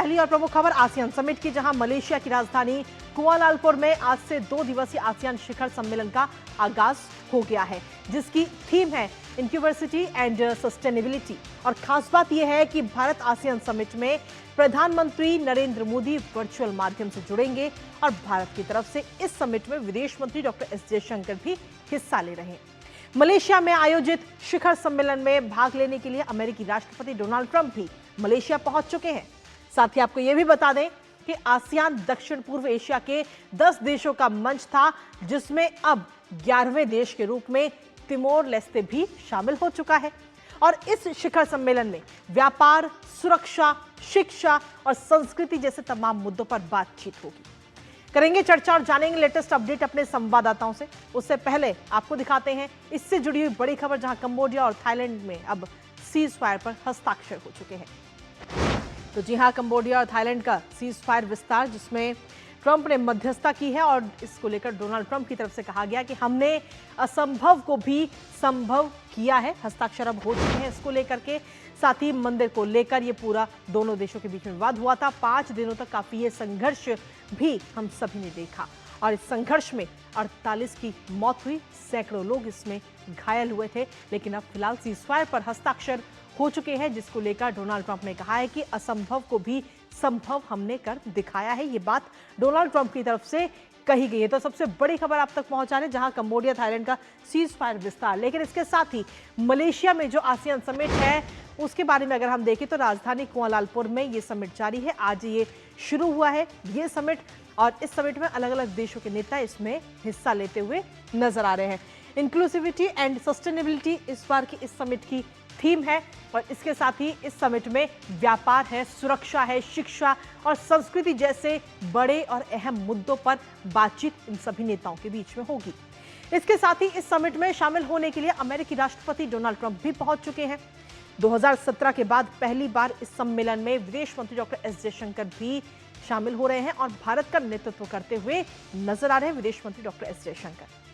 पहली और प्रमुख खबर आसियान समिट की, जहां मलेशिया की राजधानी कुआलालंपुर में आज से 2 दिवसीय आसियान शिखर सम्मेलन का आगाज हो गया है, जिसकी थीम है इनक्यूबर्सिटी एंड सस्टेनेबिलिटी। और खास बात यह है कि भारत आसियान समिट में प्रधानमंत्री नरेंद्र मोदी वर्चुअल माध्यम से जुड़ेंगे और भारत की तरफ से इस समिट में विदेश मंत्री डॉक्टर एस जयशंकर भी हिस्सा ले रहे हैं। मलेशिया में आयोजित शिखर सम्मेलन में भाग लेने के लिए अमेरिकी राष्ट्रपति डोनाल्ड ट्रंप भी मलेशिया पहुंच चुके हैं। साथ ही आपको यह भी बता दें कि आसियान दक्षिण पूर्व एशिया के 10 देशों का मंच था, जिसमें अब 11वें देश के रूप में तिमोर लेस्ते भी शामिल हो चुका है। और इस शिखर सम्मेलन में व्यापार, सुरक्षा, शिक्षा और संस्कृति जैसे तमाम मुद्दों पर बातचीत होगी। करेंगे चर्चा और जानेंगे लेटेस्ट अपडेट अपने संवाददाताओं से। उससे पहले आपको दिखाते हैं इससे जुड़ी हुई बड़ी खबर, जहां कंबोडिया और थाईलैंड में अब सीज फायर पर हस्ताक्षर हो चुके हैं। तो जी हां, कंबोडिया और थाईलैंड का सीज फायर विस्तार, जिसमें ट्रंप ने मध्यस्थता की है और इसको लेकर डोनाल्ड ट्रंप की तरफ से कहा गया कि हमने असंभव को भी संभव किया है। हस्ताक्षर अब हो चुके हैं इसको लेकर के। साथ ही मंदिर को लेकर ये पूरा दोनों देशों के बीच में विवाद हुआ था। 5 दिनों तक काफी ये संघर्ष भी हम सभी ने देखा और इस संघर्ष में 48 की मौत हुई, सैकड़ों लोग इसमें घायल हुए थे। लेकिन अब फिलहाल सीज फायर पर हस्ताक्षर हो चुके हैं, जिसको लेकर डोनाल्ड ट्रंप ने कहा है कि असंभव को भी संभव हमने कर दिखाया है। ये बात डोनाल्ड ट्रंप की तरफ से कही गई है। तो सबसे बड़ी खबर आप तक पहुंचा रहे, जहां कंबोडिया थाईलैंड का सीज फायर विस्तार। लेकिन इसके साथ ही मलेशिया में जो आसियान समिट है उसके बारे में अगर हम देखें तो राजधानी कुआलालंपुर में ये समिट जारी है। आज ये शुरू हुआ है ये समिट, और इस समिट में अलग अलग देशों के नेता इसमें हिस्सा लेते हुए नजर आ रहे हैं। इंक्लूसिविटी एंड सस्टेनेबिलिटी इस बार की इस समिट की थीम है। और इसके साथ ही इस समिट में व्यापार है, सुरक्षा है, शिक्षा और संस्कृति जैसे बड़े और अहम मुद्दों पर बातचीत इन सभी नेताओं के बीच में होगी। इसके साथ ही इस समिट में शामिल होने के लिए अमेरिकी राष्ट्रपति डोनाल्ड ट्रंप भी पहुंच चुके हैं। 2017 के बाद पहली बार इस सम्मेलन में विदेश मंत्री डॉक्टर एस जयशंकर भी शामिल हो रहे हैं और भारत का नेतृत्व करते हुए नजर आ रहे हैं विदेश मंत्री डॉक्टर एस जयशंकर।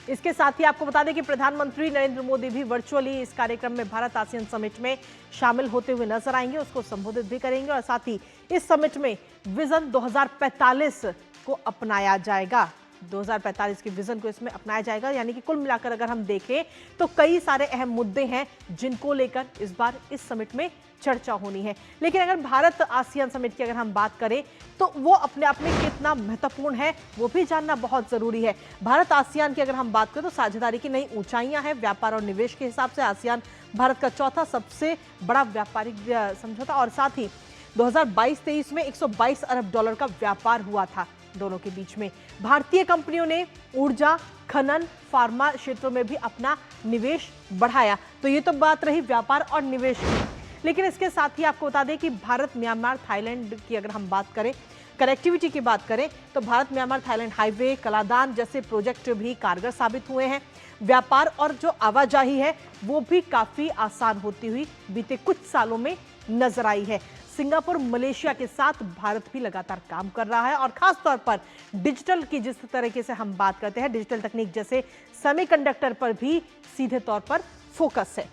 इसके साथ ही आपको बता दें कि प्रधानमंत्री नरेंद्र मोदी भी वर्चुअली इस कार्यक्रम में भारत आसियान समिट में शामिल होते हुए नजर आएंगे, उसको संबोधित भी करेंगे। और साथ ही इस समिट में विजन 2045 को अपनाया जाएगा। 2045 के विजन को इसमें अपनाया जाएगा। यानी कि कुल मिलाकर अगर हम देखें तो कई सारे अहम मुद्दे हैं जिनको लेकर इस बार इस समिट में चर्चा होनी है। लेकिन अगर भारत आसियान समिट की अगर हम बात करें तो वो अपने आप में कितना महत्वपूर्ण है वो भी जानना बहुत जरूरी है। भारत आसियान की अगर हम बात करें तो साझेदारी की नई ऊंचाइयां हैं। व्यापार और निवेश के हिसाब से आसियान भारत का चौथा सबसे बड़ा व्यापारिक समझौता, और साथ ही 2022-23 में $122 अरब का व्यापार हुआ था दोनों के बीच में। भारतीय कंपनियों ने ऊर्जा, खनन, फार्मा क्षेत्रों में भी अपना निवेश बढ़ाया। तो ये तो बात रही व्यापार और निवेश की। लेकिन इसके साथ ही आपको बता दें कि भारत म्यांमार थाईलैंड की अगर हम बात करें, कनेक्टिविटी की बात करें, तो Bharat Myanmar Thailand highway, Kaladan जैसे प्रोजेक्ट भी कारगर साबित हुए हैं। व्यापार और जो आवाजाही है वो भी काफी आसान होती हुई बीते कुछ सालों में नजर आई है। सिंगापुर, मलेशिया के साथ भारत भी लगातार काम कर रहा है और खास तौर पर डिजिटल की जिस तरीके से हम बात करते हैं, डिजिटल तकनीक जैसे सेमीकंडक्टर पर भी सीधे तौर पर फोकस है।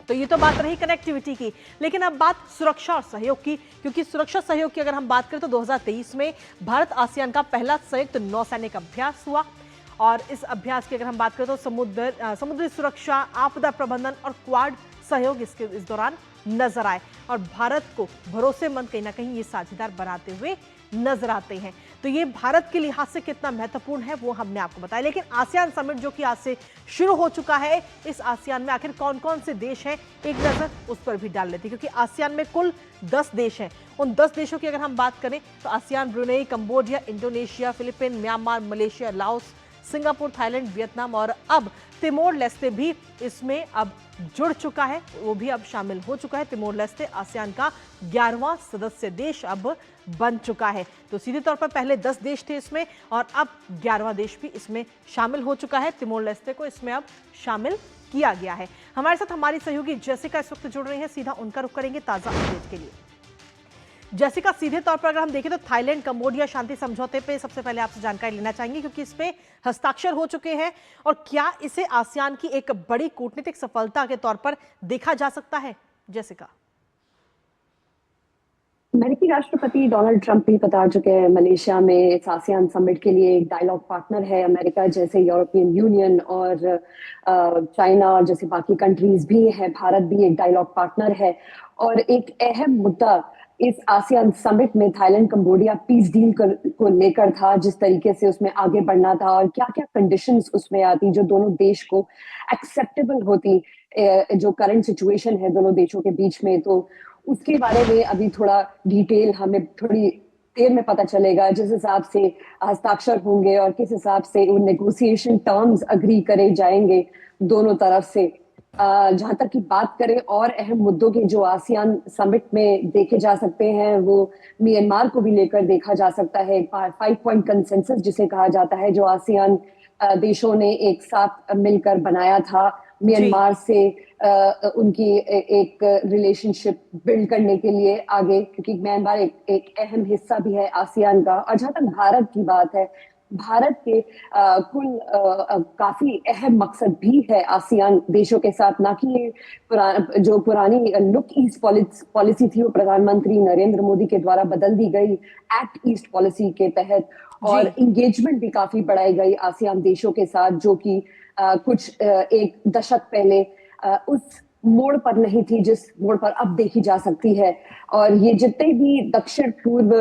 तो ये तो बात रही कनेक्टिविटी की। लेकिन अब बात सुरक्षा और सहयोग की, क्योंकि सुरक्षा सहयोग की अगर हम बात करें तो 2023 में भारत आसियान का पहला संयुक्त नौसैनिक अभ्यास हुआ। और इस अभ्यास की अगर हम बात करें तो समुद्री सुरक्षा, आपदा प्रबंधन और क्वाड सहयोग इस दौरान नजर आए और भारत को भरोसेमंद कहीं ना कहीं ये साझेदार बनाते हुए नजर आते हैं। तो ये भारत के लिहाज से कितना महत्वपूर्ण है वो हमने आपको बताया। लेकिन आसियान समिट जो कि आज से शुरू हो चुका है, इस आसियान में आखिर कौन कौन से देश हैं, एक नजर उस पर भी डाल लेते हैं। क्योंकि आसियान में कुल 10 देश हैं। उन 10 देशों की अगर हम बात करें तो ASEAN Brunei, Cambodia, Indonesia, Philippine, Myanmar, Malaysia, Laos, Singapore, Thailand, Vietnam और अब तिमोर लेस्ते भी इसमें अब जुड़ चुका है, वो भी अब शामिल हो चुका है। तिमोर लेस्ते आसियान का 11वां सदस्य देश अब बन चुका है। तो सीधे तौर पर पहले 10 देश थे इसमें और अब 11वां देश भी इसमें शामिल हो चुका है। तिमोर लेस्ते को इसमें अब शामिल किया गया है। हमारे साथ हमारी सहयोगी जेसिका इस वक्त जुड़ रही है, सीधा उनका रुख करेंगे ताजा अपडेट के लिए। जैसिका, सीधे तौर पर अगर हम देखें तो थाईलैंड कंबोडिया शांति समझौते पे सबसे पहले आपसे जानकारी लेना चाहेंगे, क्योंकि इस पे हस्ताक्षर हो चुके हैं और क्या इसे आसियान की एक बड़ी कूटनीतिक सफलता के तौर पर देखा जा सकता है? जैसिका। अमेरिकी राष्ट्रपति डोनाल्ड ट्रंप भी बता चुके हैं मलेशिया में इस आसियान समिट के लिए एक डायलॉग पार्टनर है अमेरिका, जैसे यूरोपियन यूनियन और चाइना और जैसे बाकी कंट्रीज भी है, भारत भी एक डायलॉग पार्टनर है। और एक अहम मुद्दा इस आसियान समिट में थाईलैंड कंबोडिया पीस डील को लेकर था, जिस तरीके से उसमें आगे बढ़ना था और क्या क्या कंडीशंस उसमें आती जो दोनों देश को एक्सेप्टेबल होती, जो करंट सिचुएशन है दोनों देशों के बीच में। तो उसके बारे में अभी थोड़ा डिटेल हमें थोड़ी देर में पता चलेगा, जिस हिसाब से हस्ताक्षर होंगे और किस हिसाब से वो नेगोशिएशन टर्म्स अग्री करे जाएंगे दोनों तरफ से। जहां तक की बात करें और अहम मुद्दों के जो आसियान समिट में देखे जा सकते हैं, वो म्यांमार को भी लेकर देखा जा सकता है। 5 पॉइंट कंसेंसस जिसे कहा जाता है, जो आसियान देशों ने एक साथ मिलकर बनाया था म्यांमार से उनकी एक रिलेशनशिप बिल्ड करने के लिए आगे, क्योंकि म्यांमार एक अहम हिस्सा भी है आसियान का। और जहां तक भारत की बात है, भारत के कुल काफी अहम मकसद भी है आसियान देशों के साथ, ना कि ये जो पुरानी लुक ईस्ट पॉलिसी थी वो प्रधानमंत्री नरेंद्र मोदी के द्वारा बदल दी गई एक्ट ईस्ट पॉलिसी के तहत, और इंगेजमेंट भी काफी बढ़ाई गई आसियान देशों के साथ, जो कि कुछ एक दशक पहले उस मोड़ पर नहीं थी जिस मोड़ पर अब देखी जा सकती है। और ये जितने भी दक्षिण पूर्व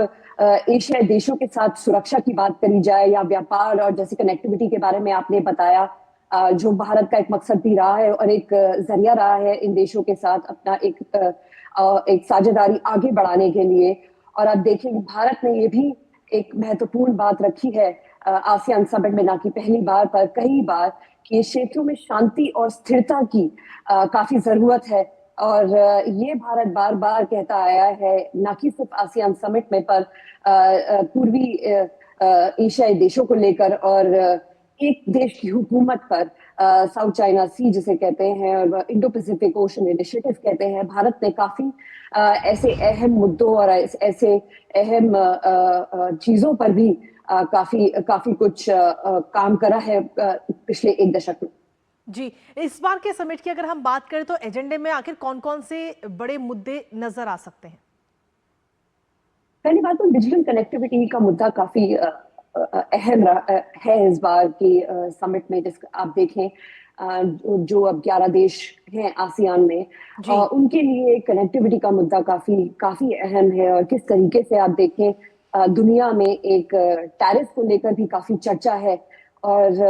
एशियाई देशों के साथ सुरक्षा की बात करी जाए या व्यापार और जैसे कनेक्टिविटी के बारे में आपने बताया, जो भारत का एक मकसद भी रहा है और एक जरिया रहा है इन देशों के साथ अपना एक साझेदारी आगे बढ़ाने के लिए। और आप देखेंगे भारत ने ये भी एक महत्वपूर्ण बात रखी है आसियान समिट में, ना कि पहली बार पर कई बार, कि क्षेत्रों में शांति और स्थिरता की काफी जरूरत है। और ये भारत बार बार कहता आया है, ना कि सिर्फ आसियान समिट में पर पूर्वी एशियाई देशों को लेकर और एक देश की हुकूमत पर, साउथ चाइना सी जिसे कहते हैं और इंडो पैसिफिक ओशन इनिशिएटिव कहते हैं, भारत ने काफी ऐसे अहम मुद्दों और ऐसे अहम चीजों पर भी काफी कुछ काम करा है पिछले एक दशक में। जी, इस बार के समिट की अगर हम बात करें तो एजेंडे में आखिर कौन-कौन से बड़े मुद्दे नजर आ सकते हैं? पहली बात तो डिजिटल कनेक्टिविटी का मुद्दा काफी अहम है इस बार की समिट में। जिस आप देखें जो अब 11 देश हैं आसियान में, उनके लिए कनेक्टिविटी का मुद्दा काफी अहम है। और किस तरीके से आप देखें दुनिया में एक टैरिफ को लेकर भी काफी चर्चा है। और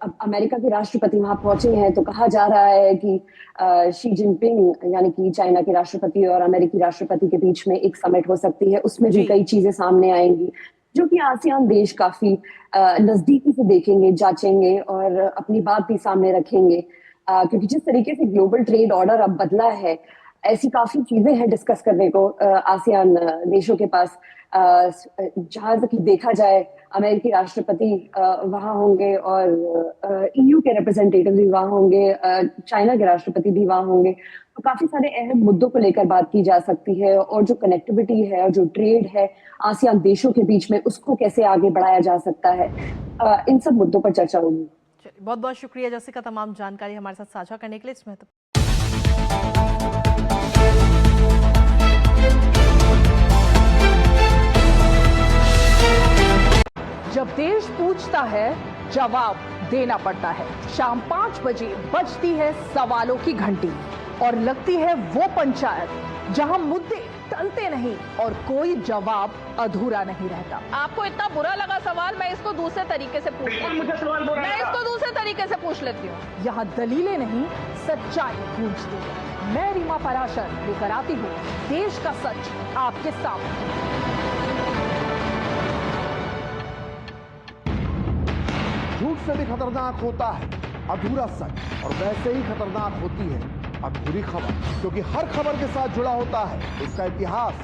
अब अमेरिका के राष्ट्रपति वहां पहुंचे हैं, तो कहा जा रहा है कि शी जिनपिंग यानी कि चाइना के राष्ट्रपति और अमेरिकी राष्ट्रपति के बीच में एक समिट हो सकती है। उसमें भी कई चीजें सामने आएंगी जो कि आसियान देश काफी नजदीकी से देखेंगे, जांचेंगे और अपनी बात भी सामने रखेंगे, क्योंकि जिस तरीके से ग्लोबल ट्रेड ऑर्डर अब बदला है, ऐसी काफी चीजें हैं डिस्कस करने को आसियान देशों के पास। जहां तक देखा जाए, अमेरिकी राष्ट्रपति वहां होंगे और ईयू के रिप्रेजेंटेटिव भी वहां होंगे, चाइना के राष्ट्रपति भी वहां होंगे। तो काफी सारे अहम मुद्दों को लेकर बात की जा सकती है, और जो कनेक्टिविटी है और जो ट्रेड है आसियान देशों के बीच में, उसको कैसे आगे बढ़ाया जा सकता है, इन सब मुद्दों पर चर्चा होगी। बहुत बहुत शुक्रिया जैसिका, तमाम जानकारी हमारे साथ साझा करने के लिए। इसमें जब देश पूछता है, जवाब देना पड़ता है। शाम 5 बजे बजती है सवालों की घंटी और लगती है वो पंचायत जहां मुद्दे टलते नहीं और कोई जवाब अधूरा नहीं रहता। आपको इतना बुरा लगा सवाल, मैं इसको दूसरे तरीके से पूछ लेती हूँ। यहाँ दलीलें नहीं, सच्चाई पूछती है। मैं रीमा पराशर लेकर आती हूँ देश का सच आपके सामने। झूठ से भी खतरनाक होता है अधूरा सच, और वैसे ही खतरनाक होती है अधूरी खबर, क्योंकि हर खबर के साथ जुड़ा होता है इसका इतिहास,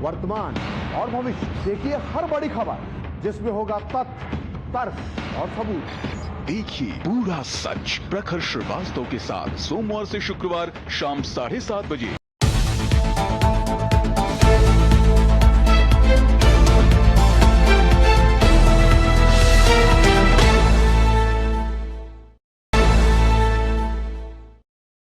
वर्तमान और भविष्य। देखिए हर बड़ी खबर जिसमें होगा तथ्य, तर्क और सबूत। देखिए पूरा सच प्रखर श्रीवास्तव के साथ सोमवार से शुक्रवार शाम 7:30 बजे।